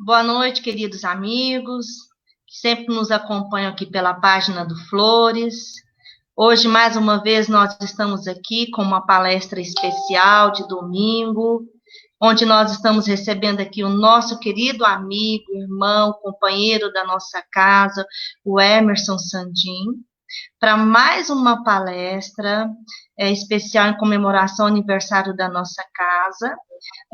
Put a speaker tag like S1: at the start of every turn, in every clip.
S1: Boa noite, queridos amigos, que sempre nos acompanham aqui pela página do Flores. Hoje, mais uma vez, nós estamos aqui com uma palestra especial de domingo, onde nós estamos recebendo aqui o nosso querido amigo, irmão, companheiro da nossa casa, o Emerson Sandin, para mais uma palestra especial em comemoração ao aniversário da nossa casa.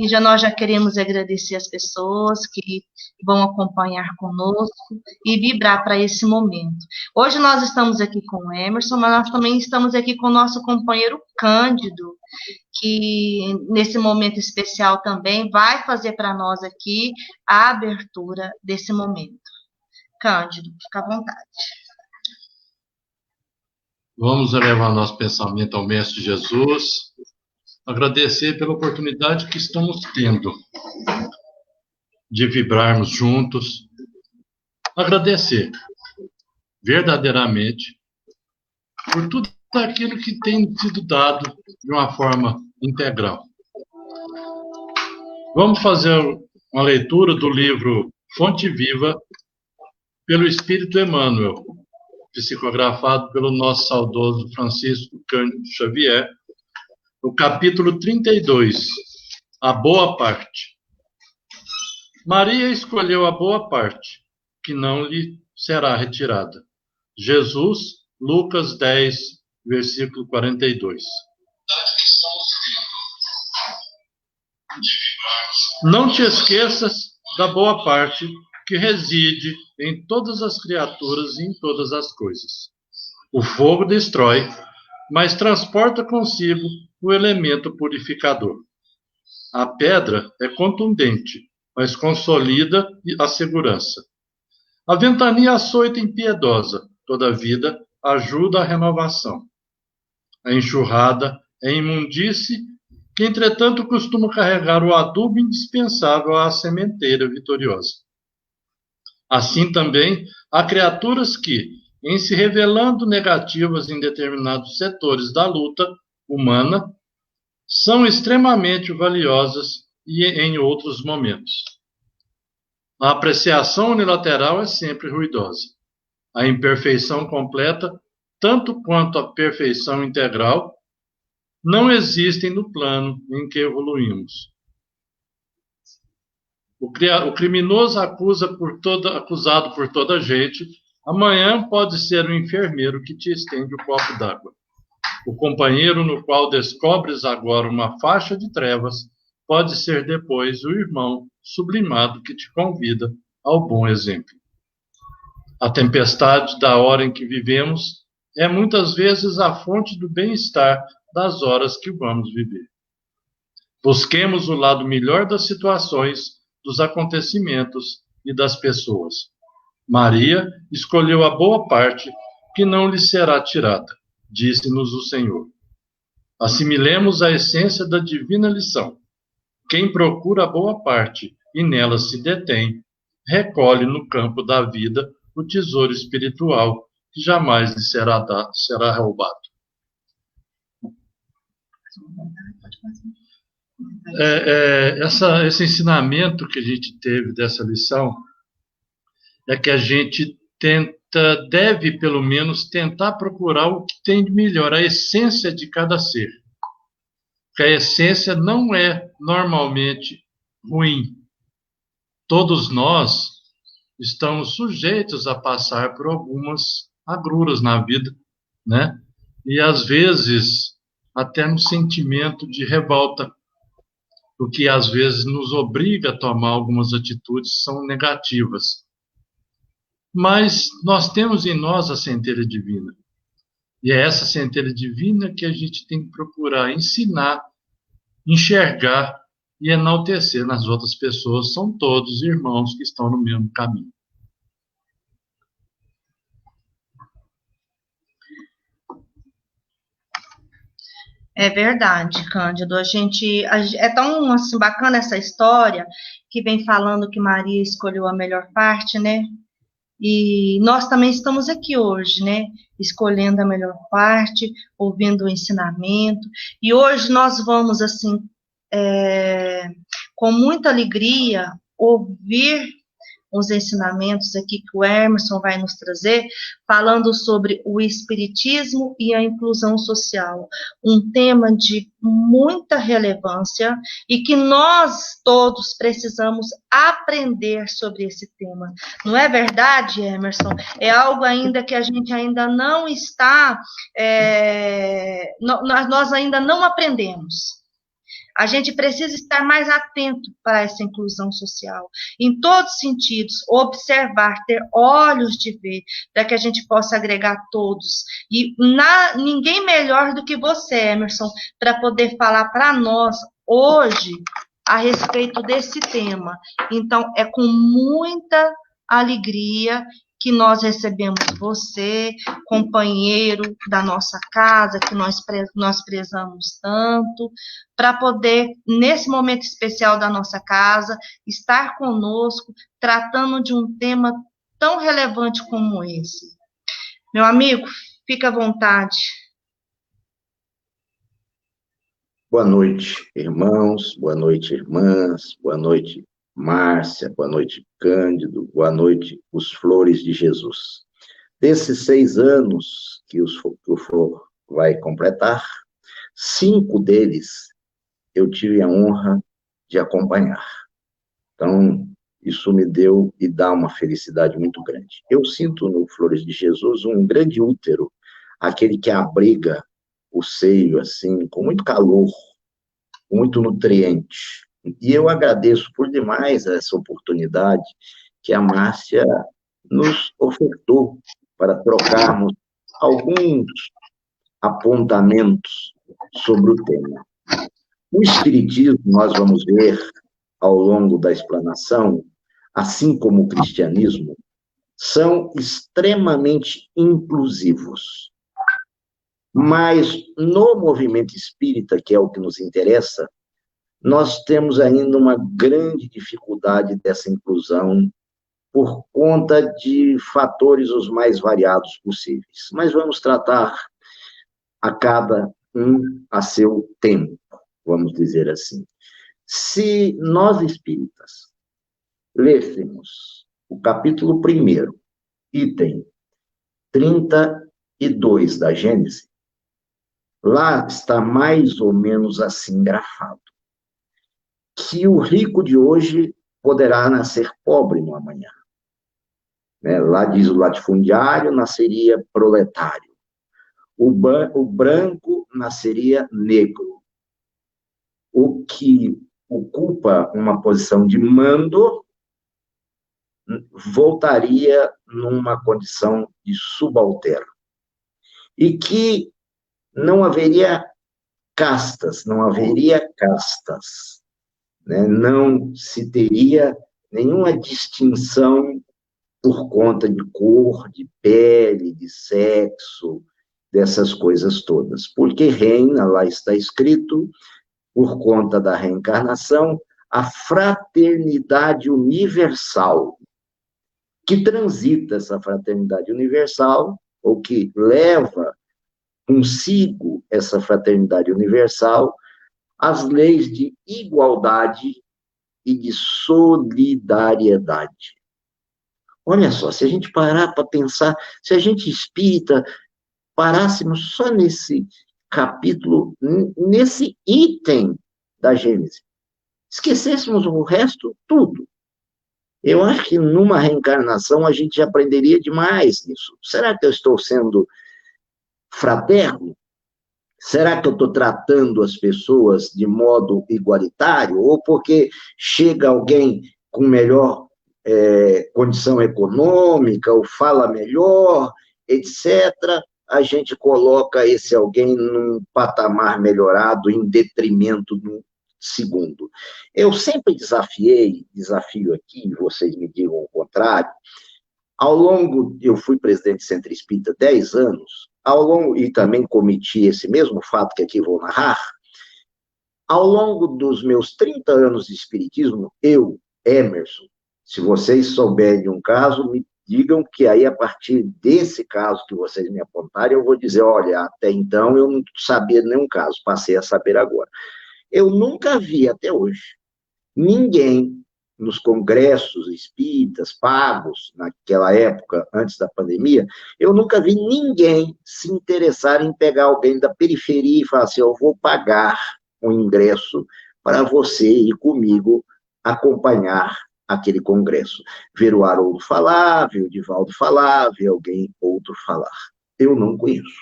S1: E nós já queremos agradecer as pessoas que vão acompanhar conosco e vibrar para esse momento. Hoje nós estamos aqui com o Emerson, mas nós também estamos aqui com o nosso companheiro Cândido, que nesse momento especial também vai fazer para nós aqui a abertura desse momento. Cândido, fica à vontade.
S2: Vamos elevar nosso pensamento ao Mestre Jesus, agradecer pela oportunidade que estamos tendo de vibrarmos juntos, agradecer verdadeiramente por tudo aquilo que tem sido dado de uma forma integral. Vamos fazer uma leitura do livro Fonte Viva, pelo Espírito Emmanuel, psicografado pelo nosso saudoso Francisco Cândido Xavier, o capítulo 32, a boa parte. Maria escolheu a boa parte, que não lhe será retirada. Jesus, Lucas 10, versículo 42. Não te esqueças da boa parte que reside em todas as criaturas e em todas as coisas. O fogo destrói, mas transporta consigo o elemento purificador. A pedra é contundente, mas consolida a segurança. A ventania açoita e impiedosa, toda vida, ajuda a renovação. A enxurrada é imundície, que entretanto costuma carregar o adubo indispensável à sementeira vitoriosa. Assim também, há criaturas que, em se revelando negativas em determinados setores da luta humana, são extremamente valiosas e em outros momentos. A apreciação unilateral é sempre ruidosa. A imperfeição completa, tanto quanto a perfeição integral, não existem no plano em que evoluímos. O criminoso acusado por toda a gente, amanhã pode ser o enfermeiro que te estende o copo d'água. O companheiro no qual descobres agora uma faixa de trevas pode ser depois o irmão sublimado que te convida ao bom exemplo. A tempestade da hora em que vivemos é muitas vezes a fonte do bem-estar das horas que vamos viver. Busquemos o lado melhor das situações, dos acontecimentos e das pessoas. Maria escolheu a boa parte que não lhe será tirada, disse-nos o Senhor. Assimilemos a essência da divina lição. Quem procura a boa parte e nela se detém, recolhe no campo da vida o tesouro espiritual que jamais lhe será roubado. Esse ensinamento que a gente teve dessa lição é que a gente deve pelo menos tentar procurar o que tem de melhor, a essência de cada ser. Porque a essência não é normalmente ruim. Todos nós estamos sujeitos a passar por algumas agruras na vida, né? E às vezes até no sentimento de revolta, o que às vezes nos obriga a tomar algumas atitudes que são negativas. Mas nós temos em nós a centelha divina. E é essa centelha divina que a gente tem que procurar ensinar, enxergar e enaltecer nas outras pessoas. São todos irmãos que estão no mesmo caminho.
S1: É verdade, Cândido. É tão assim, bacana essa história que vem falando que Maria escolheu a melhor parte, né? E nós também estamos aqui hoje, né? Escolhendo a melhor parte, ouvindo o ensinamento. E hoje nós vamos, assim, com muita alegria, ouvir os ensinamentos aqui que o Emerson vai nos trazer, falando sobre o espiritismo e a inclusão social, um tema de muita relevância e que nós todos precisamos aprender sobre esse tema. Não é verdade, Emerson? É algo ainda que a gente ainda não está, nós ainda não aprendemos. A gente precisa estar mais atento para essa inclusão social, em todos os sentidos, observar, ter olhos de ver, para que a gente possa agregar todos. E ninguém melhor do que você, Emerson, para poder falar para nós hoje a respeito desse tema. Então, é com muita alegria que nós recebemos você, companheiro da nossa casa, que nós prezamos tanto, para poder, nesse momento especial da nossa casa, estar conosco, tratando de um tema tão relevante como esse. Meu amigo, fica à vontade.
S3: Boa noite, irmãos, boa noite, irmãs, boa noite, Márcia, boa noite, Cândido, boa noite, os Flores de Jesus. Desses 6 anos que o Flor vai completar, 5 deles eu tive a honra de acompanhar. Então, isso me deu e dá uma felicidade muito grande. Eu sinto no Flores de Jesus um grande útero, aquele que abriga o seio, assim, com muito calor, com muito nutriente. E eu agradeço por demais essa oportunidade que a Márcia nos ofertou para trocarmos alguns apontamentos sobre o tema. O Espiritismo, nós vamos ver ao longo da explanação, assim como o cristianismo, são extremamente inclusivos. Mas no movimento espírita, que é o que nos interessa, nós temos ainda uma grande dificuldade dessa inclusão por conta de fatores os mais variados possíveis. Mas vamos tratar a cada um a seu tempo, vamos dizer assim. Se nós espíritas lêssemos o capítulo 1º, item 32 da Gênesis, lá está mais ou menos assim grafado, que o rico de hoje poderá nascer pobre no amanhã. Lá diz o latifundiário, nasceria proletário. O branco nasceria negro. O que ocupa uma posição de mando voltaria numa condição de subalterno. E que não haveria castas, não se teria nenhuma distinção por conta de cor, de pele, de sexo, dessas coisas todas. Porque reina, lá está escrito, por conta da reencarnação, a fraternidade universal, que transita essa fraternidade universal, ou que leva consigo essa fraternidade universal, as leis de igualdade e de solidariedade. Olha só, se a gente parar para pensar, se a gente espírita, parássemos só nesse capítulo, nesse item da Gênesis, esquecêssemos o resto, tudo. Eu acho que numa reencarnação a gente aprenderia demais nisso. Será que eu estou sendo fraterno? Será que eu estou tratando as pessoas de modo igualitário? Ou porque chega alguém com melhor condição econômica, ou fala melhor, etc., a gente coloca esse alguém num patamar melhorado em detrimento do segundo. Eu sempre desafio aqui, vocês me digam o contrário, eu fui presidente do Centro Espírita 10 anos, e também cometi esse mesmo fato que aqui vou narrar, ao longo dos meus 30 anos de espiritismo, eu, Emerson, se vocês souberem de um caso, me digam que aí, a partir desse caso que vocês me apontarem, eu vou dizer, olha, até então eu não sabia de nenhum caso, passei a saber agora. Eu nunca vi até hoje ninguém nos congressos espíritas pagos, naquela época, antes da pandemia, eu nunca vi ninguém se interessar em pegar alguém da periferia e falar assim, eu vou pagar um ingresso para você ir comigo acompanhar aquele congresso. Ver o Haroldo falar, ver o Divaldo falar, ver alguém outro falar. Eu não conheço.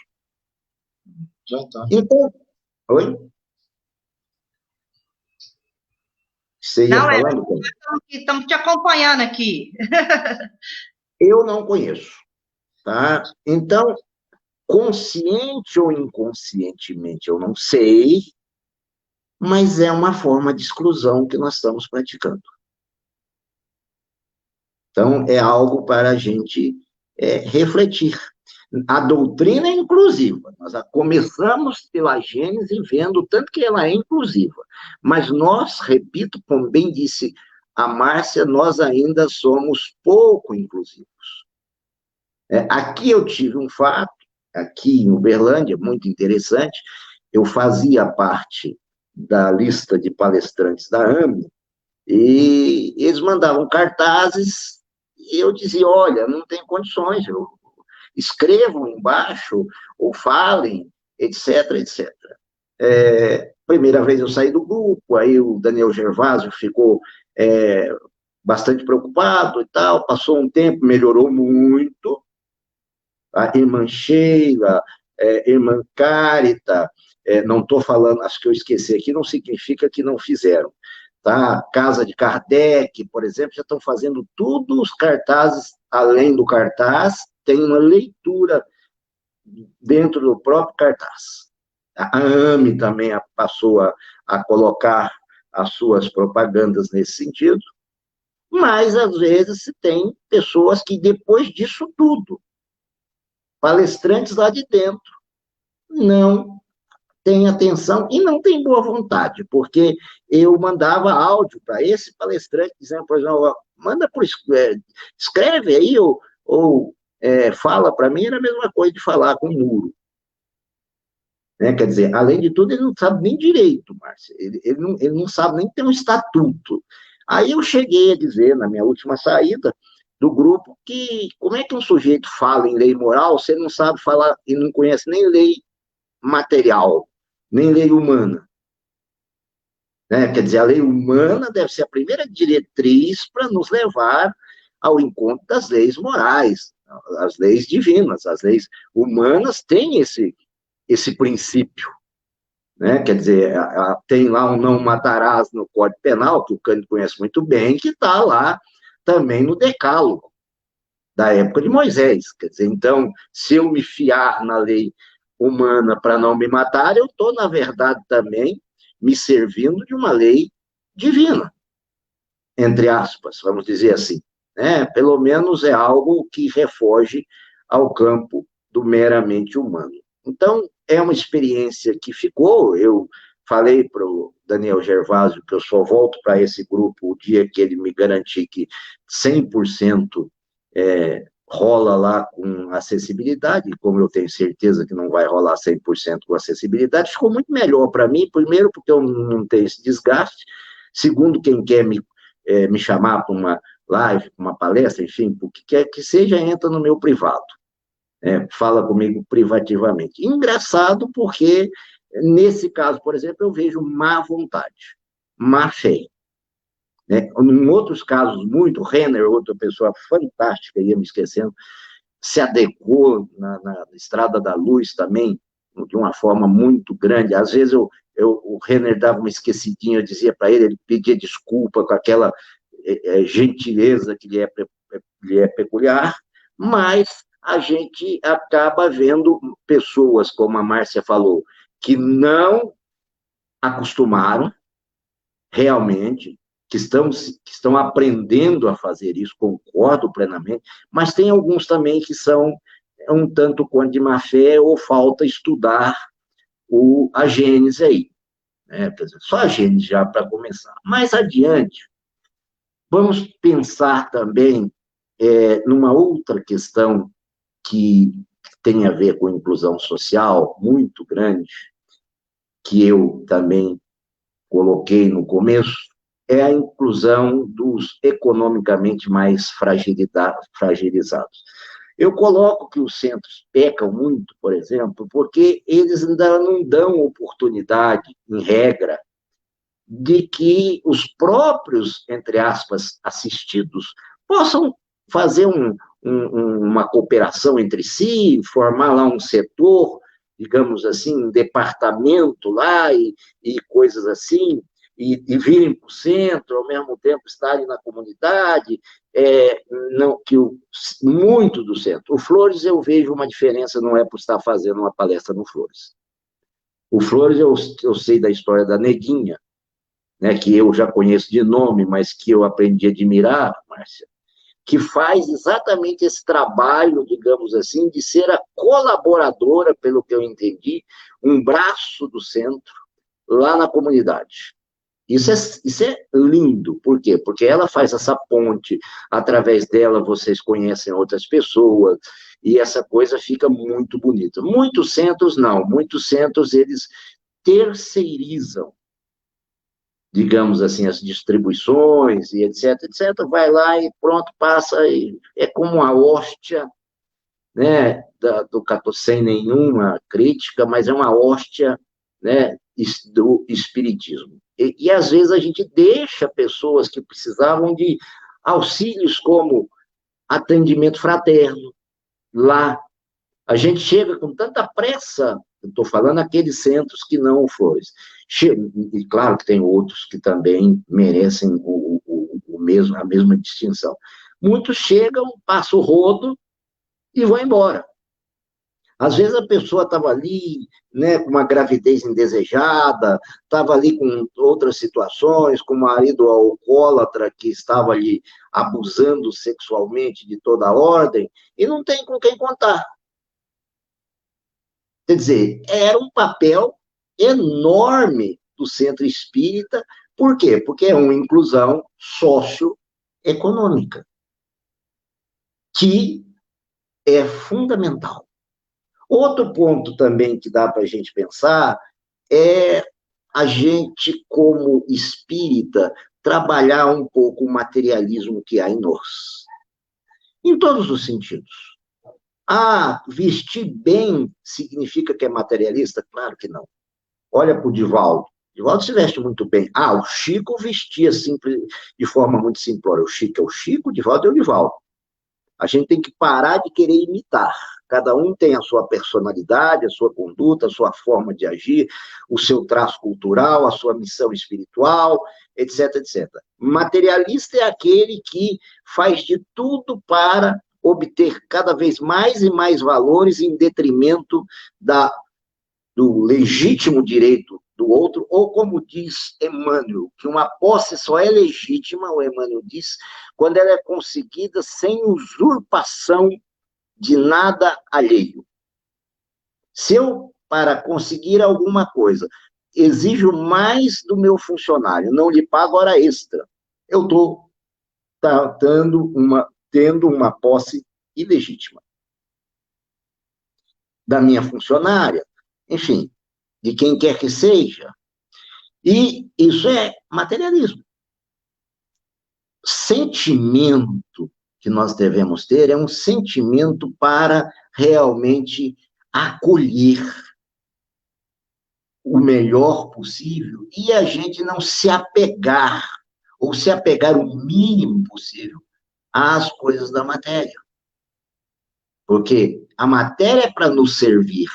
S2: Já tá.
S3: Então, oi? Você ia
S1: Não,
S3: falando?
S1: estamos te acompanhando aqui.
S3: Eu não conheço, tá? Então, consciente ou inconscientemente, eu não sei, mas é uma forma de exclusão que nós estamos praticando. Então, é algo para a gente refletir. A doutrina é inclusiva. Nós começamos pela Gênese vendo tanto que ela é inclusiva. Mas nós, repito, como bem disse a Márcia, nós ainda somos pouco inclusivos. Aqui eu tive um fato, aqui em Uberlândia, muito interessante. Eu fazia parte da lista de palestrantes da AME, e eles mandavam cartazes, e eu dizia, olha, não tem condições, escrevam embaixo, ou falem, etc, etc. Primeira vez eu saí do grupo, aí o Daniel Gervásio ficou bastante preocupado e tal, passou um tempo, melhorou muito, a irmã Sheila, irmã Carita, não estou falando, acho que eu esqueci aqui, não significa que não fizeram. Tá? Casa de Kardec, por exemplo, já estão fazendo tudo os cartazes, além do cartaz, tem uma leitura dentro do próprio cartaz. A AME também passou a colocar as suas propagandas nesse sentido, mas, às vezes, se tem pessoas que, depois disso tudo, palestrantes lá de dentro, não tem atenção e não tem boa vontade, porque eu mandava áudio para esse palestrante, dizendo, por exemplo, manda por, escreve aí, ou fala para mim, era a mesma coisa de falar com um muro. Né? Quer dizer, além de tudo, ele não sabe nem direito, Márcia, ele não sabe nem ter um estatuto. Aí eu cheguei a dizer, na minha última saída do grupo, que como é que um sujeito fala em lei moral, se ele não sabe falar e não conhece nem lei material, nem lei humana. Né? Quer dizer, a lei humana deve ser a primeira diretriz para nos levar ao encontro das leis morais, as leis divinas, as leis humanas têm esse princípio. Né? Quer dizer, tem lá um não matarás no Código Penal, que o Cândido conhece muito bem, que está lá também no Decálogo, da época de Moisés. Quer dizer, então, se eu me fiar na lei humana para não me matar, eu estou, na verdade, também me servindo de uma lei divina, entre aspas, vamos dizer assim. Né? Pelo menos é algo que refoge ao campo do meramente humano. Então, é uma experiência que ficou. Eu falei para o Daniel Gervásio que eu só volto para esse grupo o dia que ele me garantir que 100% rola lá com acessibilidade, como eu tenho certeza que não vai rolar 100% com acessibilidade, ficou muito melhor para mim, primeiro porque eu não tenho esse desgaste, segundo, quem quer me chamar para uma live, uma palestra, enfim, o que quer que seja, entra no meu privado. Fala comigo privativamente. Engraçado porque, nesse caso, por exemplo, eu vejo má vontade, má fé. Em outros casos, muito, Renner, outra pessoa fantástica, ia me esquecendo, se adequou na Estrada da Luz também, de uma forma muito grande. Às vezes o Renner dava uma esquecidinha, eu dizia para ele, ele pedia desculpa com aquela gentileza que lhe é peculiar, mas a gente acaba vendo pessoas, como a Márcia falou, que não acostumaram realmente, que estão aprendendo a fazer isso, concordo plenamente, mas tem alguns também que são um tanto quanto de má fé ou falta estudar a Gênese aí. Só a Gênese já para começar. Mais adiante, vamos pensar também numa outra questão que tem a ver com inclusão social muito grande, que eu também coloquei no começo, é a inclusão dos economicamente mais fragilizados. Eu coloco que os centros pecam muito, por exemplo, porque eles ainda não dão oportunidade, em regra, de que os próprios, entre aspas, assistidos, possam fazer uma cooperação entre si, formar lá um setor, digamos assim, um departamento lá e coisas assim, e virem para o centro, ao mesmo tempo estarem na comunidade, não, muito do centro. O Flores, eu vejo uma diferença, não é por estar fazendo uma palestra no Flores. O Flores, eu sei da história da Neguinha, né, que eu já conheço de nome, mas que eu aprendi a admirar, Márcia, que faz exatamente esse trabalho, digamos assim, de ser a colaboradora, pelo que eu entendi, um braço do centro lá na comunidade. Isso é lindo. Por quê? Porque ela faz essa ponte, através dela vocês conhecem outras pessoas, e essa coisa fica muito bonita. Muitos centros não, muitos centros eles terceirizam, digamos assim, as distribuições e etc, etc, vai lá e pronto, passa, e é como a hóstia, né, do sem nenhuma crítica, mas é uma hóstia, né, do espiritismo. E às vezes a gente deixa pessoas que precisavam de auxílios como atendimento fraterno lá. A gente chega com tanta pressa, estou falando aqueles centros que não o Flores. E claro que tem outros que também merecem a mesma distinção. Muitos chegam, passam o rodo e vão embora. Às vezes a pessoa estava ali, né, com uma gravidez indesejada, estava ali com outras situações, com o marido alcoólatra que estava ali abusando sexualmente de toda a ordem, e não tem com quem contar. Quer dizer, era um papel enorme do centro espírita. Por quê? Porque é uma inclusão socioeconômica, que é fundamental. Outro ponto também que dá para a gente pensar é a gente, como espírita, trabalhar um pouco o materialismo que há em nós, em todos os sentidos. Ah, vestir bem significa que é materialista? Claro que não. Olha para o Divaldo. Divaldo se veste muito bem. Ah, o Chico vestia de forma muito simplória. O Chico é o Chico, o Divaldo é o Divaldo. A gente tem que parar de querer imitar. Cada um tem a sua personalidade, a sua conduta, a sua forma de agir, o seu traço cultural, a sua missão espiritual, etc, etc. Materialista é aquele que faz de tudo para obter cada vez mais e mais valores em detrimento do legítimo direito do outro, ou como diz Emmanuel, que uma posse só é legítima, o Emmanuel diz, quando ela é conseguida sem usurpação de nada alheio. Se eu, para conseguir alguma coisa, exijo mais do meu funcionário, não lhe pago hora extra, eu estou tendo uma posse ilegítima da minha funcionária, enfim, de quem quer que seja. E isso é materialismo. Sentimento que nós devemos ter é um sentimento para realmente acolher o melhor possível e a gente não se apegar, ou se apegar o mínimo possível às coisas da matéria. Porque a matéria é para nos servir,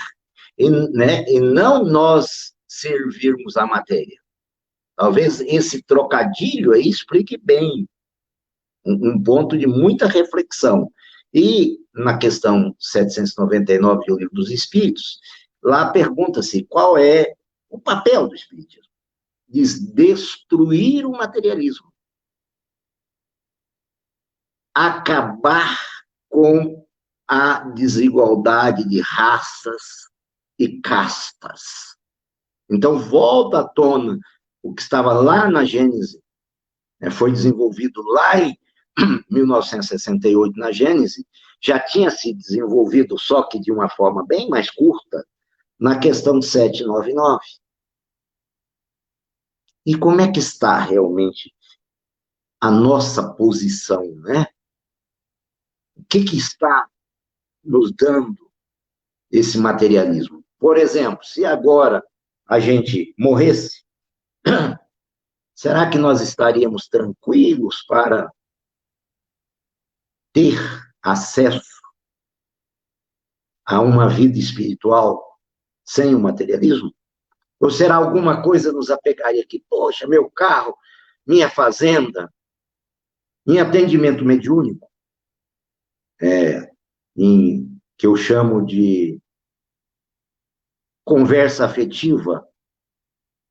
S3: e não nós servirmos a matéria. Talvez esse trocadilho aí explique bem um ponto de muita reflexão. E na questão 799 do Livro dos Espíritos, lá pergunta-se qual é o papel do Espiritismo. Diz destruir o materialismo. Acabar com a desigualdade de raças e castas. Então, volta à tona o que estava lá na Gênese, foi desenvolvido lá em 1968 na Gênese, já tinha se desenvolvido, só que de uma forma bem mais curta, na questão 799. E como é que está realmente a nossa posição, né? O que está nos dando esse materialismo? Por exemplo, se agora a gente morresse, será que nós estaríamos tranquilos para ter acesso a uma vida espiritual sem o materialismo? Ou será alguma coisa nos apegaria aqui? Poxa, meu carro, minha fazenda, em atendimento mediúnico, que eu chamo de conversa afetiva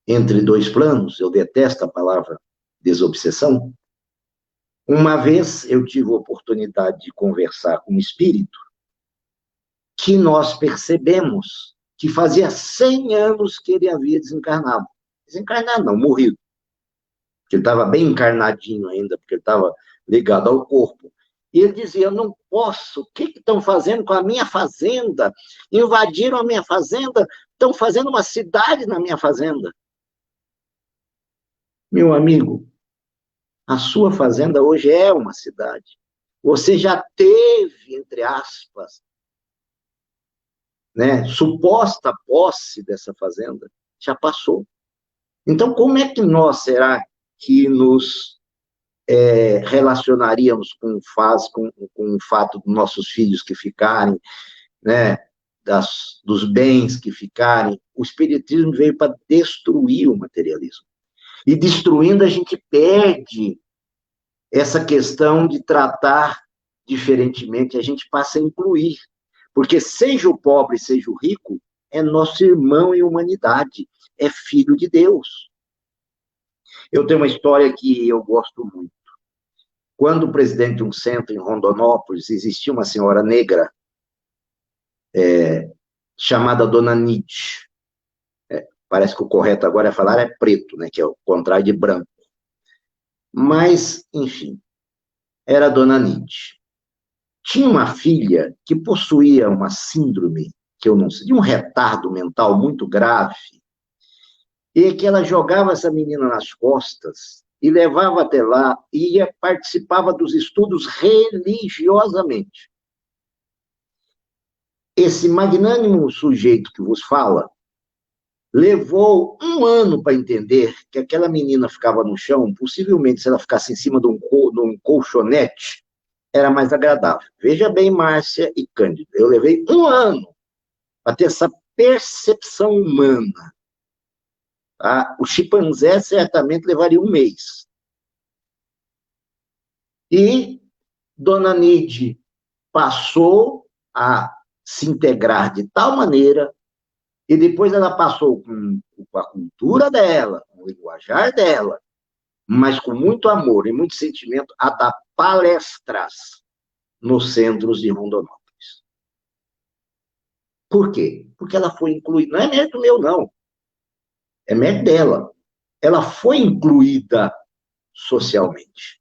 S3: entre dois planos, eu detesto a palavra desobsessão. Uma vez eu tive a oportunidade de conversar com um espírito que nós percebemos que fazia 100 anos que ele havia desencarnado. Desencarnado não, morrido. Porque ele estava bem encarnadinho ainda, porque ele estava ligado ao corpo. E ele dizia, eu não posso, o que estão fazendo com a minha fazenda? Invadiram a minha fazenda, estão fazendo uma cidade na minha fazenda. Meu amigo, a sua fazenda hoje é uma cidade. Você já teve, entre aspas, né, suposta posse dessa fazenda, já passou. Então, como é que nós, será que nos relacionaríamos com o fato dos nossos filhos que ficarem, né, dos bens que ficarem? O Espiritismo veio para destruir o materialismo. E destruindo, a gente perde essa questão de tratar diferentemente, a gente passa a incluir. Porque seja o pobre, seja o rico, é nosso irmão em humanidade, é filho de Deus. Eu tenho uma história que eu gosto muito. Quando o presidente de um centro em Rondonópolis, existia uma senhora negra chamada Dona Nide. Parece que o correto agora é falar preto, né, que é o contrário de branco. Mas, enfim, era a Dona Nide. Tinha uma filha que possuía uma síndrome, que eu não sei, de um retardo mental muito grave, e que ela jogava essa menina nas costas e levava até lá e participava dos estudos religiosamente. Esse magnânimo sujeito que vos fala levou 1 ano para entender que aquela menina ficava no chão, possivelmente se ela ficasse em cima de um colchonete, era mais agradável. Veja bem, Márcia e Cândido, eu levei 1 ano para ter essa percepção humana. Tá? O chimpanzé certamente levaria 1 mês. E Dona Nide passou a se integrar de tal maneira, e depois ela passou com a cultura dela, com o linguajar dela, mas com muito amor e muito sentimento, a dar palestras nos centros de Rondonópolis. Por quê? Porque ela foi incluída. Não é mérito meu, não. É mérito dela. Ela foi incluída socialmente.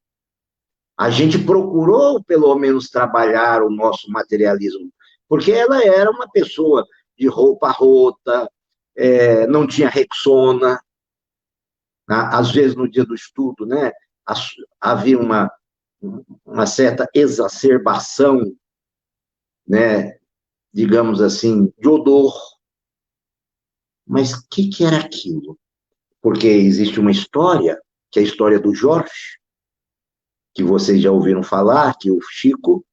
S3: A gente procurou, pelo menos, trabalhar o nosso materialismo, porque ela era uma pessoa de roupa rota, não tinha Rexona. Às vezes, no dia do estudo, né, havia uma certa exacerbação, né, digamos assim, de odor. Mas o que era aquilo? Porque existe uma história, que é a história do Jorge, que vocês já ouviram falar, que o Chico,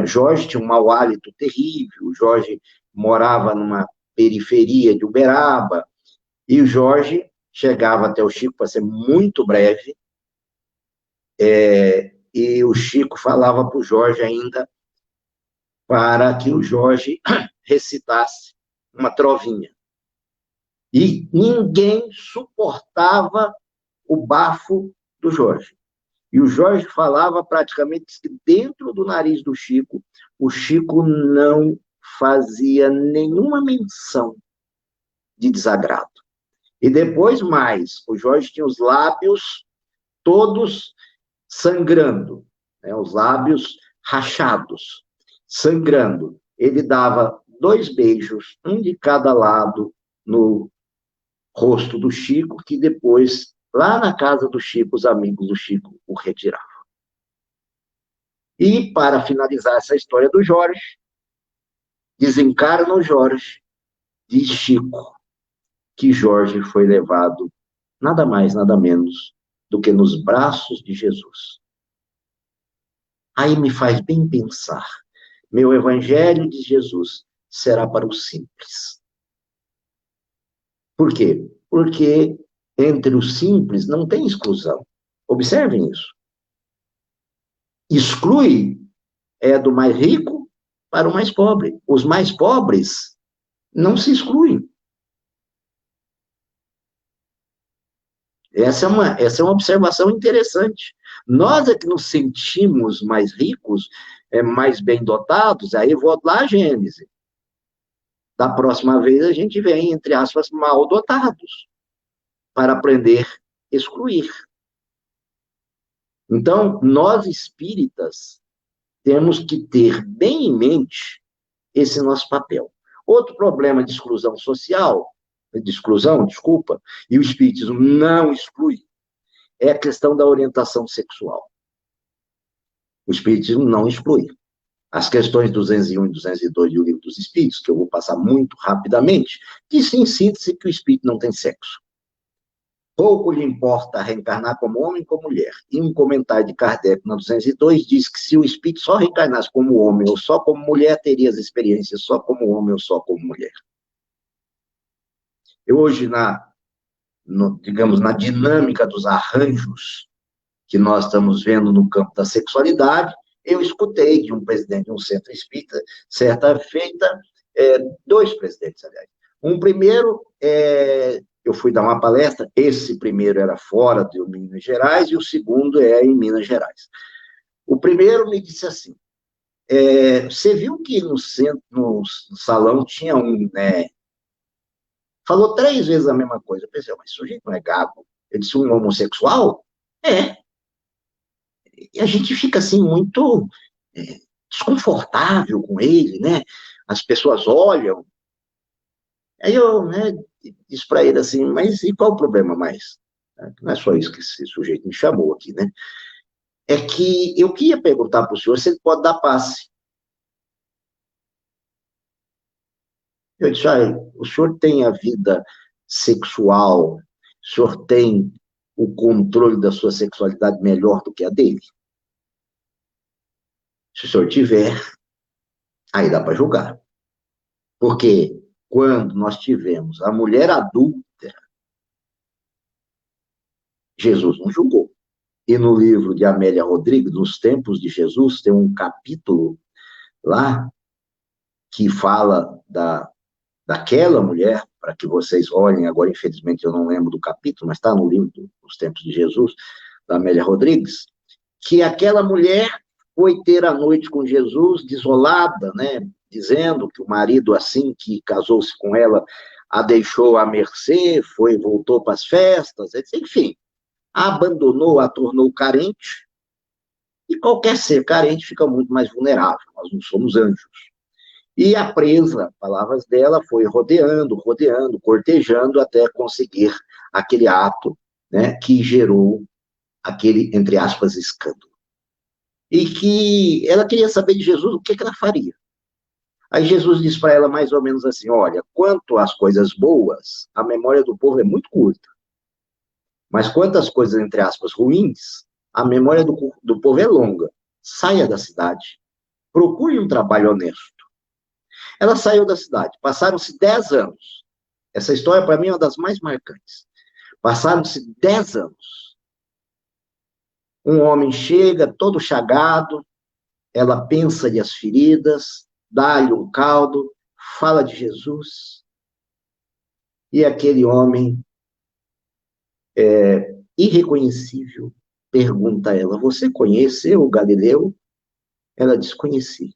S3: Jorge tinha um mau hálito terrível, o Jorge morava numa periferia de Uberaba, e o Jorge chegava até o Chico, para ser muito breve, e o Chico falava para o Jorge ainda, para que o Jorge recitasse uma trovinha. E ninguém suportava o bafo do Jorge. E o Jorge falava praticamente que dentro do nariz do Chico, o Chico não fazia nenhuma menção de desagrado. E depois mais, o Jorge tinha os lábios todos sangrando, né, os lábios rachados, sangrando. Ele dava 2 beijos, um de cada lado, no rosto do Chico, que depois lá na casa do Chico, os amigos do Chico o retiravam. E, para finalizar essa história do Jorge, desencarna o Jorge, diz Chico que Jorge foi levado nada mais, nada menos do que nos braços de Jesus. Aí me faz bem pensar, meu evangelho de Jesus será para os simples. Por quê? Porque entre os simples não tem exclusão. Observem isso. Exclui é do mais rico para o mais pobre. Os mais pobres não se excluem. Essa é uma observação interessante. Nós é que nos sentimos mais ricos, mais bem dotados, aí volto lá a Gênesis. Da próxima vez a gente vem, entre aspas, mal dotados, para aprender a excluir. Então, nós espíritas temos que ter bem em mente esse nosso papel. Outro problema de exclusão social, desculpa, e o espiritismo não exclui, é a questão da orientação sexual. O espiritismo não exclui. As questões 201 e 202 do Livro dos Espíritos, que eu vou passar muito rapidamente, diz em síntese que o espírito não tem sexo. Pouco lhe importa reencarnar como homem ou como mulher. E um comentário de Kardec, na 202, diz que se o espírito só reencarnasse como homem ou só como mulher, teria as experiências só como homem ou só como mulher. Eu hoje, digamos, na dinâmica dos arranjos que nós estamos vendo no campo da sexualidade, eu escutei de um presidente de um centro espírita, certa feita, dois presidentes, aliás. Um primeiro, eu fui dar uma palestra, esse primeiro era fora de Minas Gerais e o segundo é em Minas Gerais. O primeiro me disse assim, você viu que no salão tinha um, né? Falou 3 vezes a mesma coisa. Eu pensei, mas esse sujeito não é gago? Ele disse, um homossexual? E a gente fica assim muito desconfortável com ele, né? As pessoas olham. Aí eu, né, disse para ele assim, mas e qual o problema mais? Não é só isso que esse sujeito me chamou aqui, né? É que eu queria perguntar para o senhor se ele pode dar passe. Eu disse, o senhor tem a vida sexual, o senhor tem o controle da sua sexualidade melhor do que a dele? Se o senhor tiver, aí dá para julgar. Porque quando nós tivemos a mulher adúltera, Jesus não julgou. E no livro de Amélia Rodrigues, Nos Tempos de Jesus, tem um capítulo lá que fala daquela mulher, para que vocês olhem, agora infelizmente eu não lembro do capítulo, mas está no livro Nos Tempos de Jesus, da Amélia Rodrigues, que aquela mulher foi ter a noite com Jesus, desolada, né, dizendo que o marido, assim que casou-se com ela, a deixou à mercê, voltou para as festas, enfim, a abandonou, a tornou carente, e qualquer ser carente fica muito mais vulnerável, nós não somos anjos. E a presa, palavras dela, foi rodeando, cortejando, até conseguir aquele ato, né, que gerou aquele, entre aspas, escândalo. E que ela queria saber de Jesus o que ela faria. Aí Jesus diz para ela mais ou menos assim, olha, quanto às coisas boas, a memória do povo é muito curta. Mas quanto às coisas, entre aspas, ruins, a memória do povo é longa. Saia da cidade. Procure um trabalho honesto. Ela saiu da cidade. Passaram-se 10 anos. Essa história, para mim, é uma das mais marcantes. Passaram-se 10 anos. Um homem chega, todo chagado, ela pensa-lhe as feridas, dá-lhe um caldo, fala de Jesus, e aquele homem, irreconhecível, pergunta a ela, você conheceu o Galileu? Ela diz, conheci.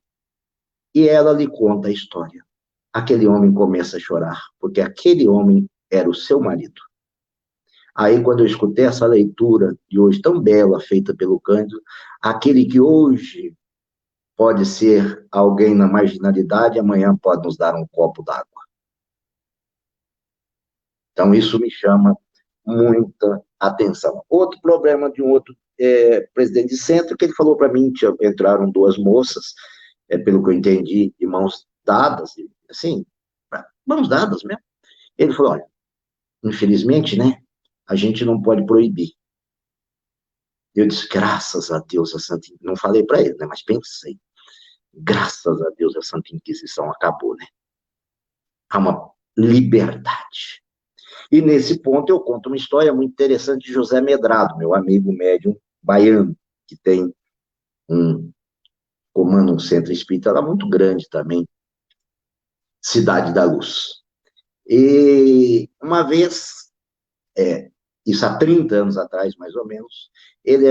S3: E ela lhe conta a história. Aquele homem começa a chorar, porque aquele homem era o seu marido. Aí, quando eu escutei essa leitura de hoje tão bela, feita pelo Cândido, aquele que hoje pode ser alguém na marginalidade, amanhã pode nos dar um copo d'água. Então, isso me chama muita atenção. Outro problema de um outro presidente de centro, que ele falou para mim, entraram duas moças, pelo que eu entendi, de mãos dadas, assim, mãos dadas mesmo. Ele falou, olha, infelizmente, né, a gente não pode proibir. Eu disse, graças a Deus, a Santa Inquisição, não falei para ele, né, mas pensei, graças a Deus, a Santa Inquisição acabou, né? Há uma liberdade. E nesse ponto eu conto uma história muito interessante de José Medrado, meu amigo médium baiano, que tem comanda um centro espírita lá muito grande também, Cidade da Luz. E uma vez, isso há 30 anos atrás, mais ou menos, ele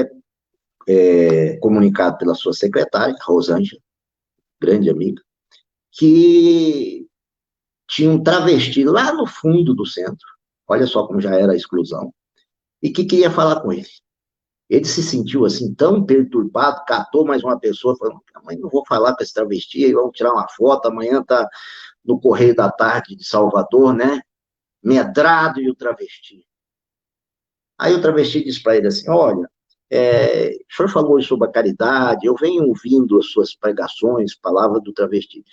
S3: é comunicado pela sua secretária, Rosângela, grande amiga, que tinha um travesti lá no fundo do centro, olha só como já era a exclusão, e que queria falar com ele. Ele se sentiu assim, tão perturbado, catou mais uma pessoa, falando, mãe, não vou falar com esse travesti, vamos tirar uma foto, amanhã tá no Correio da Tarde de Salvador, né? Medrado e o travesti. Aí o travesti disse para ele assim, olha, o senhor falou sobre a caridade, eu venho ouvindo as suas pregações, palavras do travesti.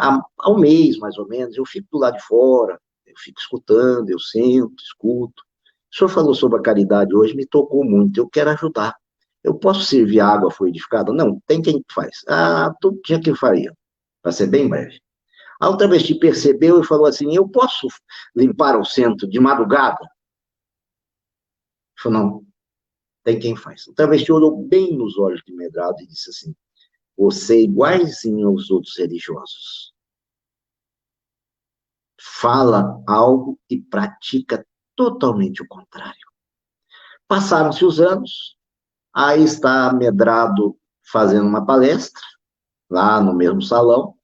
S3: Há um mês, mais ou menos, eu fico do lado de fora, eu fico escutando, eu sento, escuto. O senhor falou sobre a caridade hoje, me tocou muito, eu quero ajudar. Eu posso servir água fluidificada? Não, tem quem faz. Todo dia que faria, para ser bem breve. Aí o travesti percebeu e falou assim, eu posso limpar o centro de madrugada? Ele falou, não, tem quem faz. O travesti olhou bem nos olhos de Medrado e disse assim, você é iguaizinho aos outros religiosos. Fala algo e pratica totalmente o contrário. Passaram-se os anos, aí está Medrado fazendo uma palestra, lá no mesmo salão,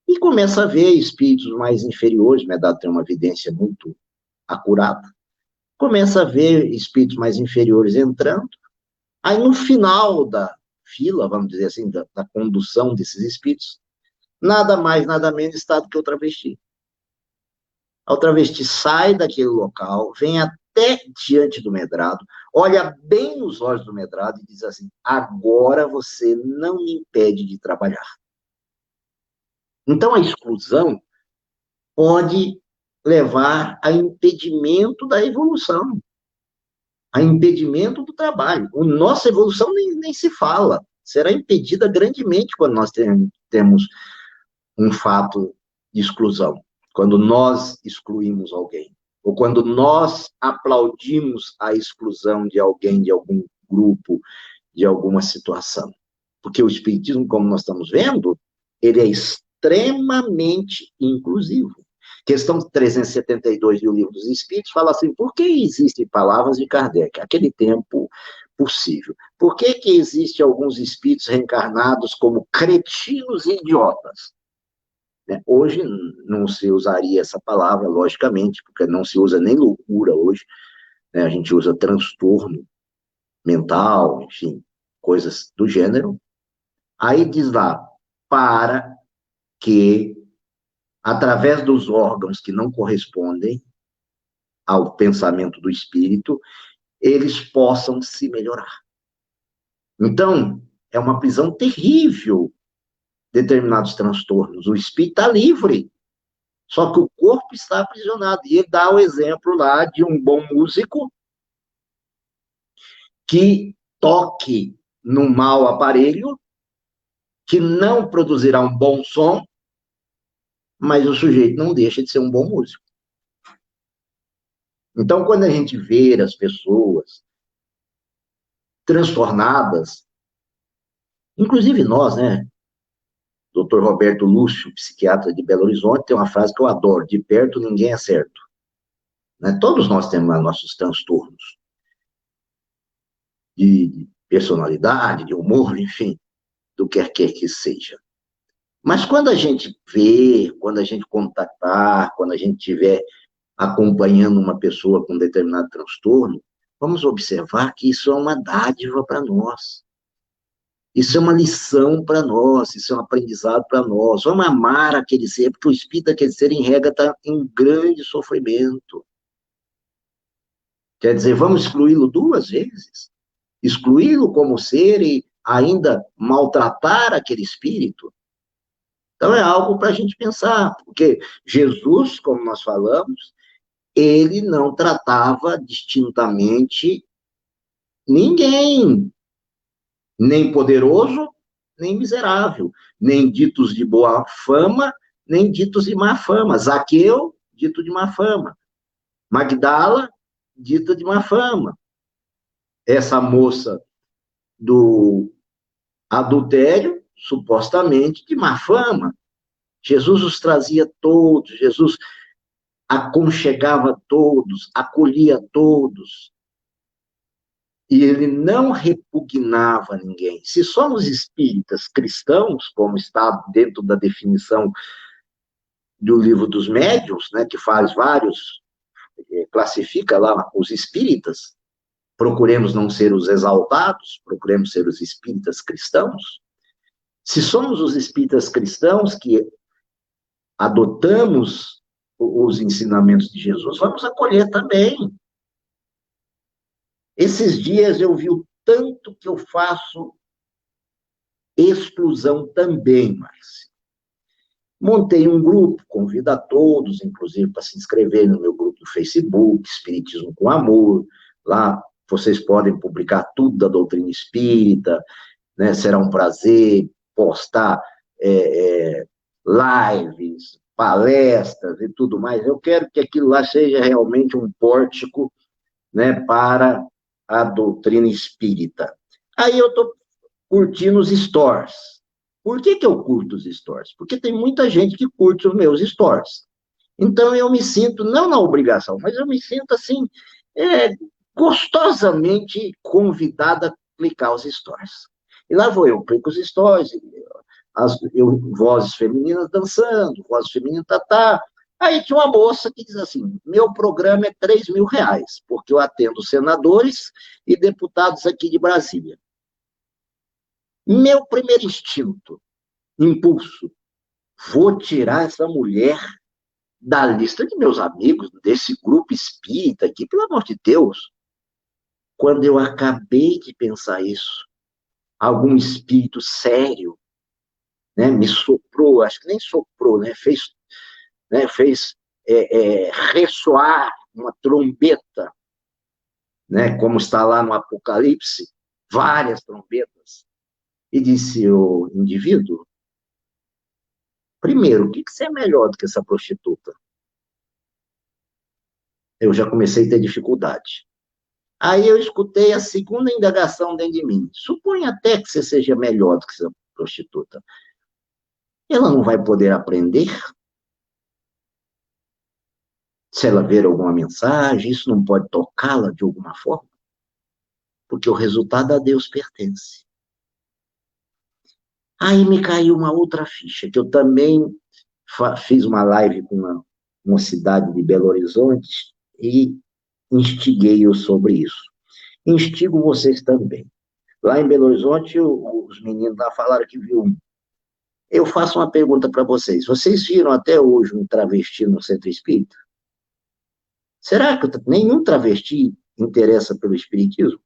S3: e começa a ver espíritos mais inferiores, Medrado tem uma evidência muito acurada, começa a ver espíritos mais inferiores entrando, aí no final da fila, vamos dizer assim, da condução desses espíritos, nada mais, nada menos está do que o travesti. O travesti sai daquele local, vem até diante do Medrado, olha bem nos olhos do Medrado e diz assim, agora você não me impede de trabalhar. Então, a exclusão pode levar a impedimento da evolução, a impedimento do trabalho. A nossa evolução nem se fala, será impedida grandemente quando nós temos um fato de exclusão, quando nós excluímos alguém, ou quando nós aplaudimos a exclusão de alguém, de algum grupo, de alguma situação. Porque o Espiritismo, como nós estamos vendo, ele é extremamente inclusivo. Questão 372 do Livro dos Espíritos fala assim, por que existem palavras de Kardec? Aquele tempo possível. Por que existem alguns espíritos reencarnados como cretinos e idiotas? Hoje não se usaria essa palavra, logicamente, porque não se usa nem loucura hoje, né? A gente usa transtorno mental, enfim, coisas do gênero. Aí diz lá, para que, através dos órgãos que não correspondem ao pensamento do espírito, eles possam se melhorar. Então, é uma prisão terrível, determinados transtornos. O espírito está livre, só que o corpo está aprisionado. E ele dá o exemplo lá de um bom músico que toque num mau aparelho, que não produzirá um bom som, mas o sujeito não deixa de ser um bom músico. Então, quando a gente vê as pessoas transtornadas, inclusive nós, né? Dr. Roberto Lúcio, psiquiatra de Belo Horizonte, tem uma frase que eu adoro, de perto ninguém é certo. Né? Todos nós temos nossos transtornos de personalidade, de humor, enfim, do que quer que seja. Mas quando a gente vê, quando a gente contactar, quando a gente estiver acompanhando uma pessoa com determinado transtorno, vamos observar que isso é uma dádiva para nós. Isso é uma lição para nós, isso é um aprendizado para nós. Vamos amar aquele ser, porque o espírito daquele ser, em regra, está em grande sofrimento. Quer dizer, vamos excluí-lo duas vezes? Excluí-lo como ser e ainda maltratar aquele espírito? Então, é algo para a gente pensar, porque Jesus, como nós falamos, ele não tratava distintamente ninguém, nem poderoso, nem miserável, nem ditos de boa fama, nem ditos de má fama. Zaqueu, dito de má fama. Magdala, dita de má fama. Essa moça do adultério, supostamente de má fama. Jesus os trazia todos, Jesus aconchegava todos, acolhia todos. E ele não repugnava ninguém. Se somos espíritas cristãos, como está dentro da definição do livro dos médiuns, né, que faz vários, classifica lá os espíritas, procuremos não ser os exaltados, procuremos ser os espíritas cristãos. Se somos os espíritas cristãos que adotamos os ensinamentos de Jesus, vamos acolher também. Esses dias eu vi o tanto que eu faço exclusão também, Márcia. Montei um grupo, convido a todos, inclusive, para se inscreverem no meu grupo do Facebook, Espiritismo com Amor. Lá vocês podem publicar tudo da doutrina espírita, né? Será um prazer postar lives, palestras e tudo mais. Eu quero que aquilo lá seja realmente um pórtico, né, para a doutrina espírita. Aí eu estou curtindo os stories. Por que eu curto os stories? Porque tem muita gente que curte os meus stories. Então eu me sinto, não na obrigação, mas eu me sinto assim, gostosamente convidada a clicar os stories. E lá vou eu, clico os stories, vozes femininas dançando, vozes femininas tatá. Aí tinha uma moça que diz assim, meu programa é R$3.000, porque eu atendo senadores e deputados aqui de Brasília. Meu primeiro instinto, impulso, vou tirar essa mulher da lista de meus amigos, desse grupo espírita aqui, pelo amor de Deus. Quando eu acabei de pensar isso, algum espírito sério, né, me soprou, acho que nem soprou, né, fez ressoar uma trombeta, né, como está lá no Apocalipse, várias trombetas, e disse o indivíduo, primeiro, o que você é melhor do que essa prostituta? Eu já comecei a ter dificuldade. Aí eu escutei a segunda indagação dentro de mim. Suponha até que você seja melhor do que essa prostituta. Ela não vai poder aprender? Se ela ver alguma mensagem, isso não pode tocá-la de alguma forma? Porque o resultado a Deus pertence. Aí me caiu uma outra ficha, que eu também fiz uma live com uma cidade de Belo Horizonte e instiguei-o sobre isso. Instigo vocês também. Lá em Belo Horizonte, os meninos lá falaram que viu. Eu faço uma pergunta para vocês. Vocês viram até hoje um travesti no centro espírita? Será que nenhum travesti interessa pelo espiritismo?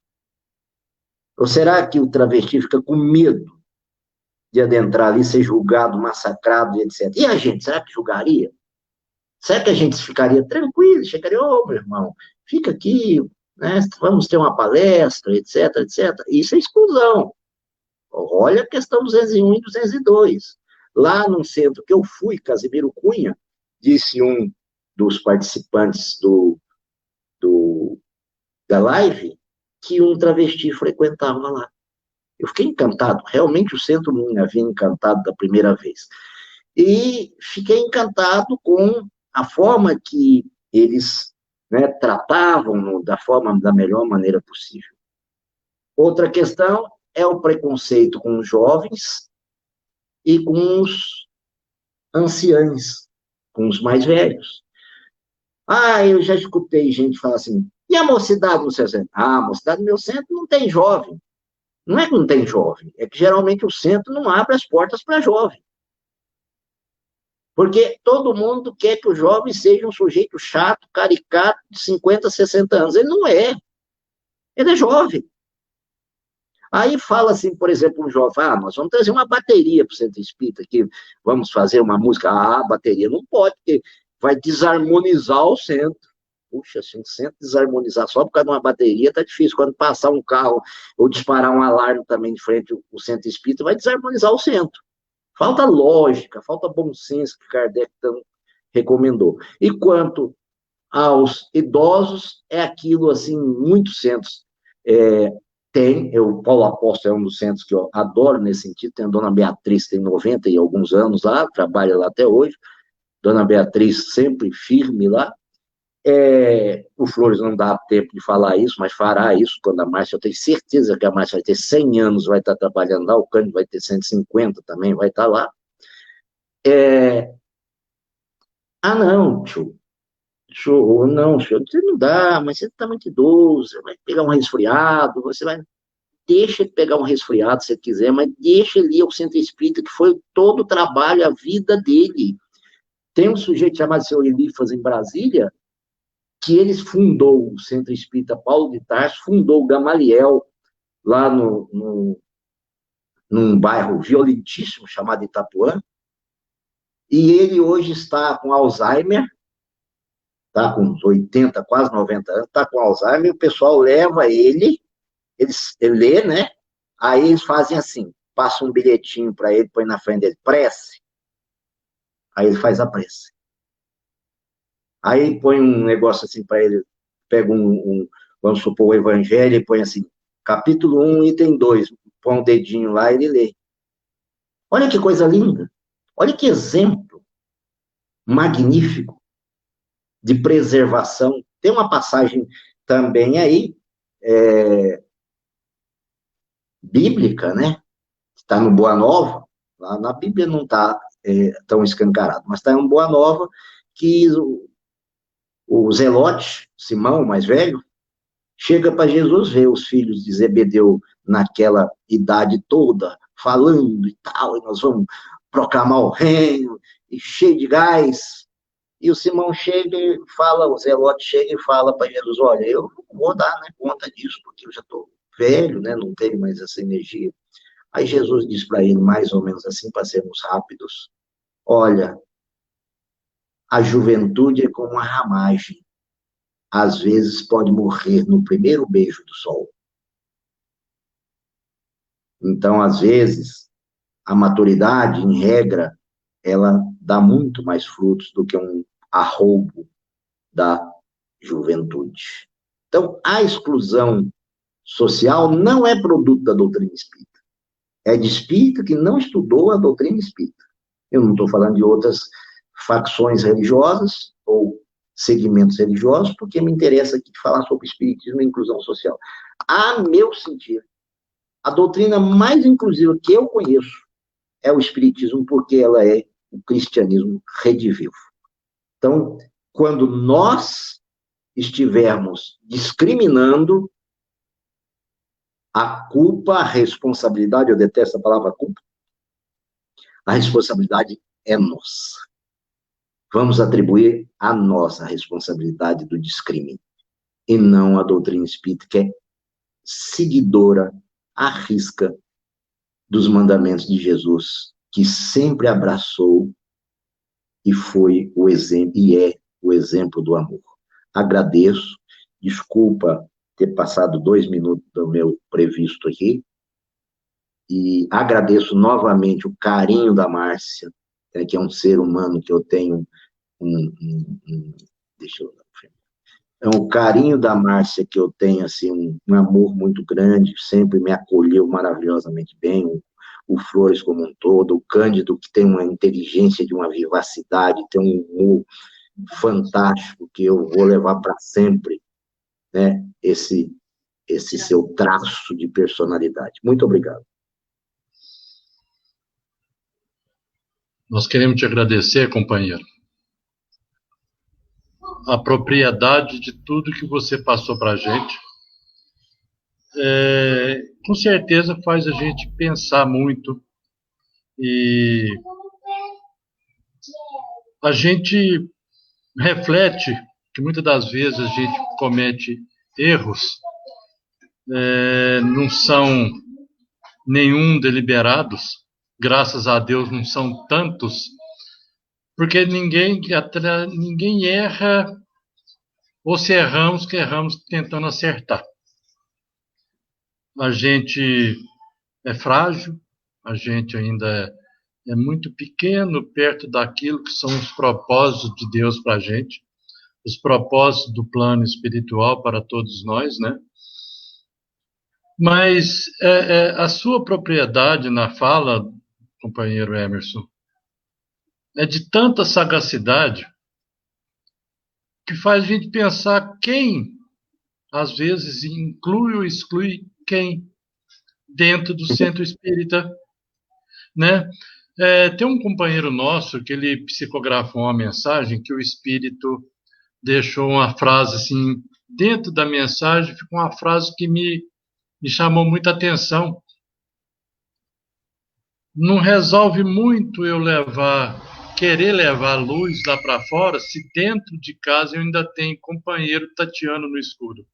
S3: Ou será que o travesti fica com medo de adentrar ali, ser julgado, massacrado, etc. E a gente, será que julgaria? Será que a gente ficaria tranquilo? Chegaria, meu irmão, fica aqui, né, vamos ter uma palestra, etc, etc. Isso é exclusão. Olha a questão 201 e 202. Lá no centro que eu fui, Casimiro Cunha, disse um dos participantes da live, que um travesti frequentava lá. Eu fiquei encantado. Realmente o centro me havia encantado da primeira vez. E fiquei encantado com a forma que eles, né, tratavam da melhor maneira possível. Outra questão é o preconceito com os jovens e com os anciãos, com os mais velhos. Eu já escutei gente falar assim, e a mocidade no seu centro? A mocidade no meu centro não tem jovem. Não é que não tem jovem, é que geralmente o centro não abre as portas para jovem. Porque todo mundo quer que o jovem seja um sujeito chato, caricato, de 50, 60 anos. Ele não é. Ele é jovem. Aí fala assim, por exemplo, um jovem, nós vamos trazer uma bateria para o Centro Espírita aqui, vamos fazer uma música. Bateria não pode, porque vai desarmonizar o centro. Puxa, se um centro desarmonizar só por causa de uma bateria, tá difícil. Quando passar um carro ou disparar um alarme também de frente ao Centro Espírita, vai desarmonizar o centro. Falta lógica, falta bom senso que Kardec recomendou. E quanto aos idosos, é aquilo assim, muitos centros o Paulo Apóstolo é um dos centros que eu adoro nesse sentido, tem a Dona Beatriz, tem 90 e alguns anos lá, trabalha lá até hoje, Dona Beatriz sempre firme lá. O Flores não dá tempo de falar isso, mas fará isso quando a Márcia, eu tenho certeza que a Márcia vai ter 100 anos, vai estar trabalhando lá, o Cândido vai ter 150 também, vai estar lá. Não, tio, não, tio, você não dá, mas você está muito idoso, você vai pegar um resfriado, você vai... Deixa ele pegar um resfriado, se quiser, mas deixa ele ir ao Centro Espírita, que foi todo o trabalho, a vida dele. Tem um sujeito chamado seu Elifas, em Brasília, que ele fundou o Centro Espírita Paulo de Tarso, fundou o Gamaliel, lá num bairro violentíssimo chamado Itapuã, e ele hoje está com Alzheimer, está com uns 80, quase 90 anos, está com Alzheimer, e o pessoal leva ele lê, né? Aí eles fazem assim, passa um bilhetinho para ele, põe na frente dele, prece. Aí ele faz a prece. Aí põe um negócio assim para ele, pega vamos supor, o Evangelho, e põe assim, capítulo 1, item 2, põe um dedinho lá e ele lê. Olha que coisa linda. Olha que exemplo magnífico de preservação. Tem uma passagem também aí, bíblica, né? Está no Boa Nova, lá na Bíblia não está tão escancarado, mas está em Boa Nova, que o Zelote, Simão, o mais velho, chega para Jesus ver os filhos de Zebedeu naquela idade toda, falando e tal, e nós vamos proclamar o reino, e cheio de gás. E o Simão chega e fala, o Zelote chega e fala para Jesus, olha, eu não vou dar conta disso, porque eu já estou velho, né, não tenho mais essa energia. Aí Jesus diz para ele, mais ou menos assim, para sermos rápidos, olha, a juventude é como a ramagem, às vezes pode morrer no primeiro beijo do sol. Então, às vezes, a maturidade, em regra, ela dá muito mais frutos do que um arroubo da juventude. Então, a exclusão social não é produto da doutrina espírita. É de espírita que não estudou a doutrina espírita. Eu não estou falando de outras facções religiosas ou segmentos religiosos, porque me interessa aqui falar sobre espiritismo e inclusão social. A meu sentir, a doutrina mais inclusiva que eu conheço é o espiritismo, porque ela é o cristianismo redivivo. Então, quando nós estivermos discriminando, a culpa, a responsabilidade, eu detesto a palavra culpa, a responsabilidade é nossa. Vamos atribuir a nossa responsabilidade do discrimínio, e não a doutrina espírita, que é seguidora à risca dos mandamentos de Jesus, que sempre abraçou e foi o exemplo, e é o exemplo do amor. Agradeço, desculpa ter passado 2 minutos do meu previsto aqui, e agradeço novamente o carinho da Márcia, que é um ser humano que eu tenho deixa eu... É um carinho da Márcia que eu tenho, assim, um amor muito grande, sempre me acolheu maravilhosamente bem, o Flores como um todo, o Cândido, que tem uma inteligência, de uma vivacidade, tem um humor fantástico, que eu vou levar para sempre, né, esse seu traço de personalidade. Muito obrigado.
S2: Nós queremos te agradecer, companheiro, a propriedade de tudo que você passou para a gente. Com certeza faz a gente pensar muito e a gente reflete que muitas das vezes a gente comete erros, não são nenhum deliberados, graças a Deus não são tantos, porque ninguém erra, ou se erramos, que erramos tentando acertar. A gente é frágil, a gente ainda é muito pequeno perto daquilo que são os propósitos de Deus para a gente, os propósitos do plano espiritual para todos nós, né? Mas a sua propriedade na fala, companheiro Emerson, é de tanta sagacidade que faz a gente pensar quem, às vezes, inclui ou exclui quem dentro do centro espírita, né? Tem um companheiro nosso que ele psicografou uma mensagem que o espírito deixou uma frase assim, dentro da mensagem ficou uma frase que me chamou muita atenção. Não resolve muito eu querer levar luz lá para fora, se dentro de casa eu ainda tenho companheiro tateando no escuro.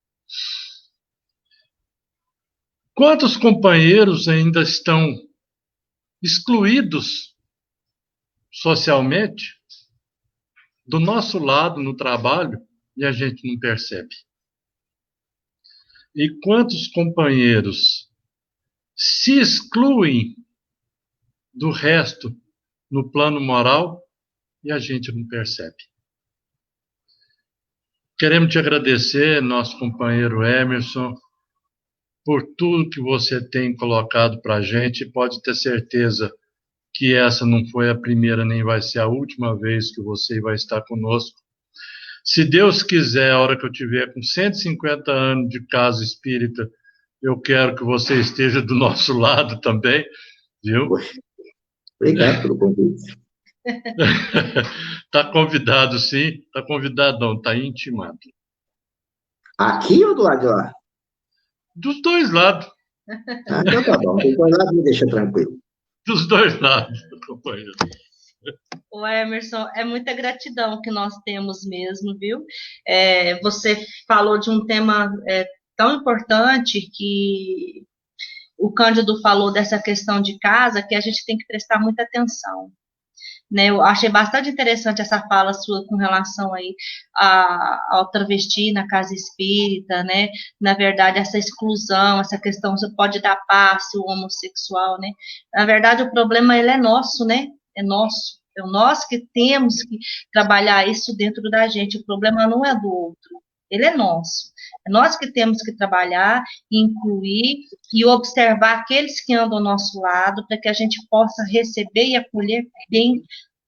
S2: Quantos companheiros ainda estão excluídos socialmente do nosso lado no trabalho e a gente não percebe? E quantos companheiros se excluem do resto no plano moral e a gente não percebe? Queremos te agradecer, nosso companheiro Emerson, por tudo que você tem colocado para a gente. Pode ter certeza que essa não foi a primeira nem vai ser a última vez que você vai estar conosco. Se Deus quiser, a hora que eu tiver com 150 anos de casa espírita, eu quero que você esteja do nosso lado também, viu?
S3: Obrigado pelo convite.
S2: Está convidado, sim. Está convidado, não. Está intimado.
S3: Aqui ou do lado de lá?
S2: Dos dois lados.
S3: Ah, então tá bom. Dos dois lados me deixa tranquilo.
S2: Dos dois lados, companheiro.
S1: O Emerson, é muita gratidão que nós temos mesmo, viu? Você falou de um tema tão importante que o Cândido falou dessa questão de casa, que a gente tem que prestar muita atenção. Né, eu achei bastante interessante essa fala sua com relação aí ao travesti na casa espírita, né? Na verdade, essa exclusão, essa questão, você pode dar passe o homossexual, né? Na verdade, o problema ele é nosso, né? É nosso. É nós que temos que trabalhar isso dentro da gente. O problema não é do outro, ele é nosso. É nós que temos que trabalhar, incluir e observar aqueles que andam ao nosso lado, para que a gente possa receber e acolher bem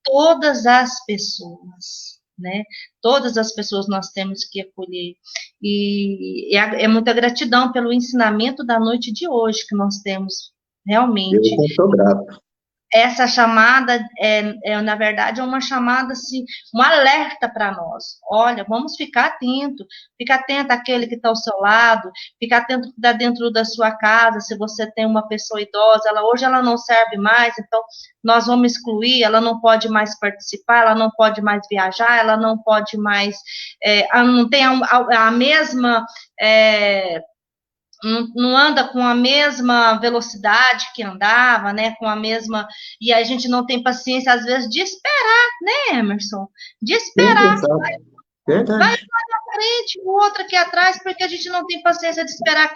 S1: todas as pessoas, né? Todas as pessoas nós temos que acolher. E é muita gratidão pelo ensinamento da noite de hoje que nós temos, realmente.
S3: Eu sou grato.
S1: Essa chamada, na verdade, é uma chamada, assim, um alerta para nós. Olha, vamos ficar atento. Fica atento àquele que está ao seu lado, fica atento que está dentro da sua casa. Se você tem uma pessoa idosa, hoje ela não serve mais, então nós vamos excluir, ela não pode mais participar, ela não pode mais viajar, ela não pode mais, não tem a mesma... não anda com a mesma velocidade que andava, né, com a mesma, e a gente não tem paciência, às vezes, de esperar, né, Emerson? De esperar. Vai lá na frente, o outro aqui atrás, porque a gente não tem paciência de esperar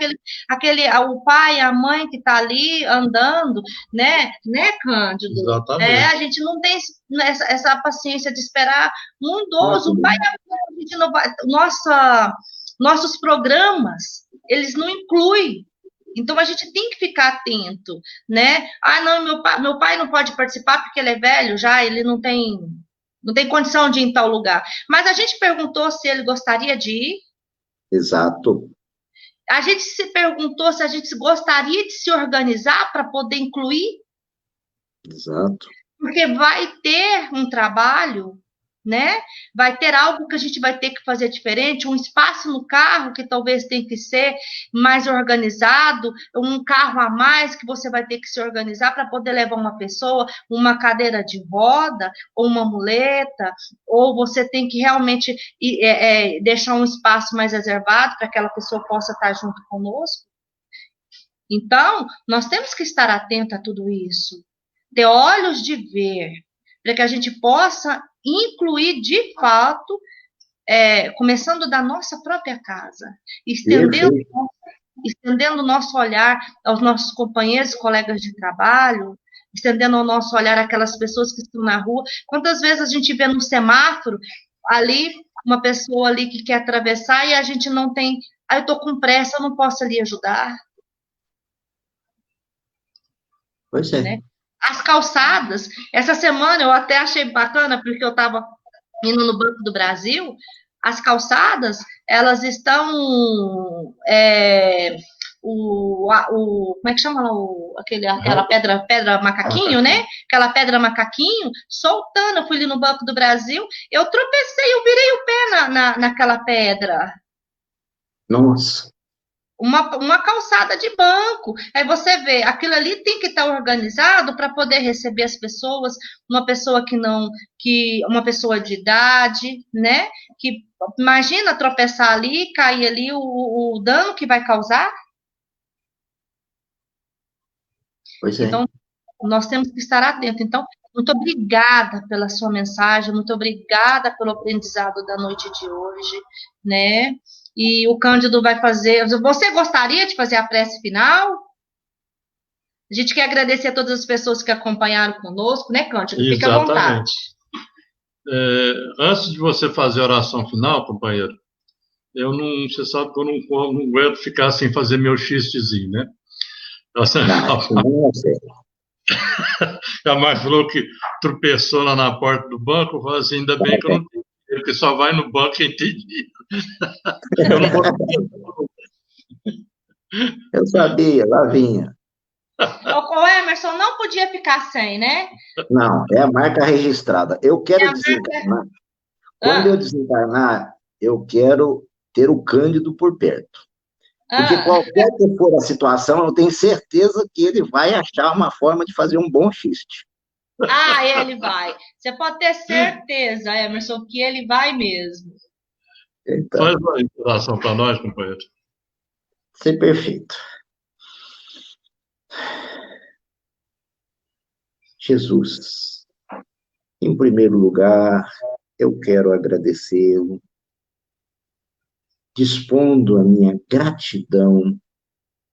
S1: o pai, a mãe que está ali andando, né, Cândido?
S2: Exatamente.
S1: A gente não tem essa paciência de esperar um idoso, o pai e a mãe, a gente não vai, nossos programas, eles não incluem. Então, a gente tem que ficar atento, né? Ah, não, meu pai não pode participar porque ele é velho já, ele não tem condição de ir em tal lugar. Mas a gente perguntou se ele gostaria de ir.
S3: Exato.
S1: A gente se perguntou se a gente gostaria de se organizar para poder incluir.
S3: Exato.
S1: Porque vai ter um trabalho né? Vai ter algo que a gente vai ter que fazer diferente, um espaço no carro que talvez tenha que ser mais organizado, um carro a mais que você vai ter que se organizar para poder levar uma pessoa, uma cadeira de roda, ou uma muleta, ou você tem que realmente deixar um espaço mais reservado para que aquela pessoa possa estar junto conosco. Então, nós temos que estar atento a tudo isso, ter olhos de ver, para que a gente possa incluir de fato, começando da nossa própria casa, estendendo o nosso olhar aos nossos companheiros, colegas de trabalho, estendendo o nosso olhar àquelas pessoas que estão na rua. Quantas vezes a gente vê no semáforo, ali, uma pessoa ali que quer atravessar e a gente não tem, eu estou com pressa, eu não posso ali ajudar.
S3: Pois é.
S1: Né? As calçadas, essa semana eu até achei bacana, porque eu estava indo no Banco do Brasil, as calçadas, elas estão, como é que chama aquela pedra macaquinho, né? Aquela pedra macaquinho, soltando, eu fui ali no Banco do Brasil, eu tropecei, eu virei o pé naquela pedra.
S3: Nossa.
S1: Uma calçada de banco. Aí você vê, aquilo ali tem que estar organizado para poder receber as pessoas, uma pessoa uma pessoa de idade, né? Que imagina tropeçar ali, cair ali, o dano que vai causar.
S3: Pois é.
S1: Então, nós temos que estar atentos. Então, muito obrigada pela sua mensagem, muito obrigada pelo aprendizado da noite de hoje, né? E o Cândido vai fazer. Você gostaria de fazer a prece final? A gente quer agradecer a todas as pessoas que acompanharam conosco, né, Cândido? Fica à vontade.
S2: Antes de você fazer a oração final, companheiro, você sabe que eu não aguento ficar sem fazer meu xistezinho, né? A Mar falou que tropeçou lá na porta do banco, eu falei assim, ainda bem que eu não tenho dinheiro, porque só vai no banco quem tem dinheiro.
S3: Eu sabia, lá vinha.
S1: O Emerson não podia ficar sem, né?
S3: Não, é a marca registrada. Eu quero desencarnar. Quando eu desencarnar, eu quero ter o Cândido por perto. Porque qualquer que for a situação, eu tenho certeza que ele vai achar uma forma de fazer um bom xiste.
S1: Ele vai. Você pode ter certeza, Emerson, que ele vai mesmo.
S2: Então, faz uma inspiração para nós, companheiro.
S3: Ser perfeito. Jesus, em primeiro lugar, eu quero agradecê-lo, dispondo a minha gratidão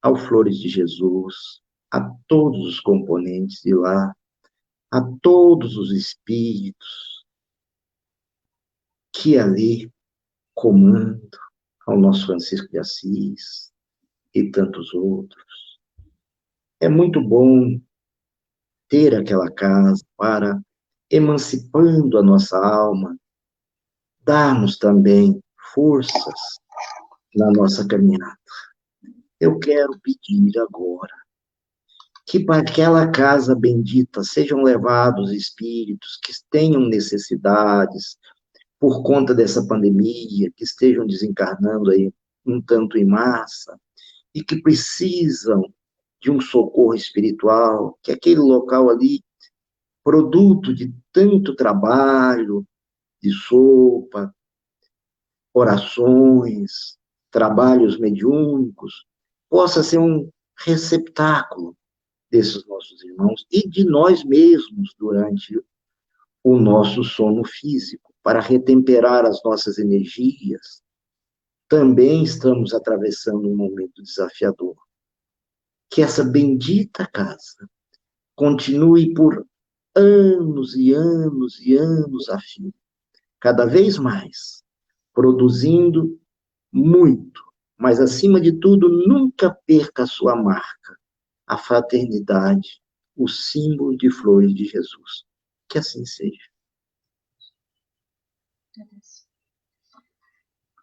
S3: ao Flores de Jesus, a todos os componentes de lá, a todos os espíritos que ali comandam, ao nosso Francisco de Assis e tantos outros. É muito bom ter aquela casa para, emancipando a nossa alma, darmos também forças na nossa caminhada. Eu quero pedir agora que para aquela casa bendita sejam levados espíritos que tenham necessidades por conta dessa pandemia, que estejam desencarnando aí um tanto em massa e que precisam de um socorro espiritual, que aquele local ali, produto de tanto trabalho, de sopa, orações, trabalhos mediúnicos, possa ser um receptáculo desses nossos irmãos e de nós mesmos durante o nosso sono físico, para retemperar as nossas energias. Também estamos atravessando um momento desafiador. Que essa bendita casa continue por anos e anos e anos a fio, cada vez mais, produzindo muito, mas, acima de tudo, nunca perca a sua marca, a fraternidade, o símbolo de Flores de Jesus. Que assim seja.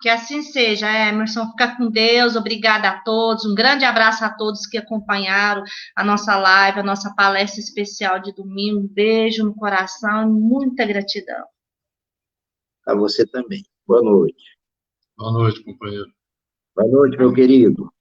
S1: Que assim seja, Emerson. Fica com Deus. Obrigada a todos. Um grande abraço a todos que acompanharam a nossa live, a nossa palestra especial de domingo. Um beijo no coração e muita gratidão.
S3: A você também. Boa noite.
S2: Boa noite, companheiro.
S3: Boa noite, meu querido.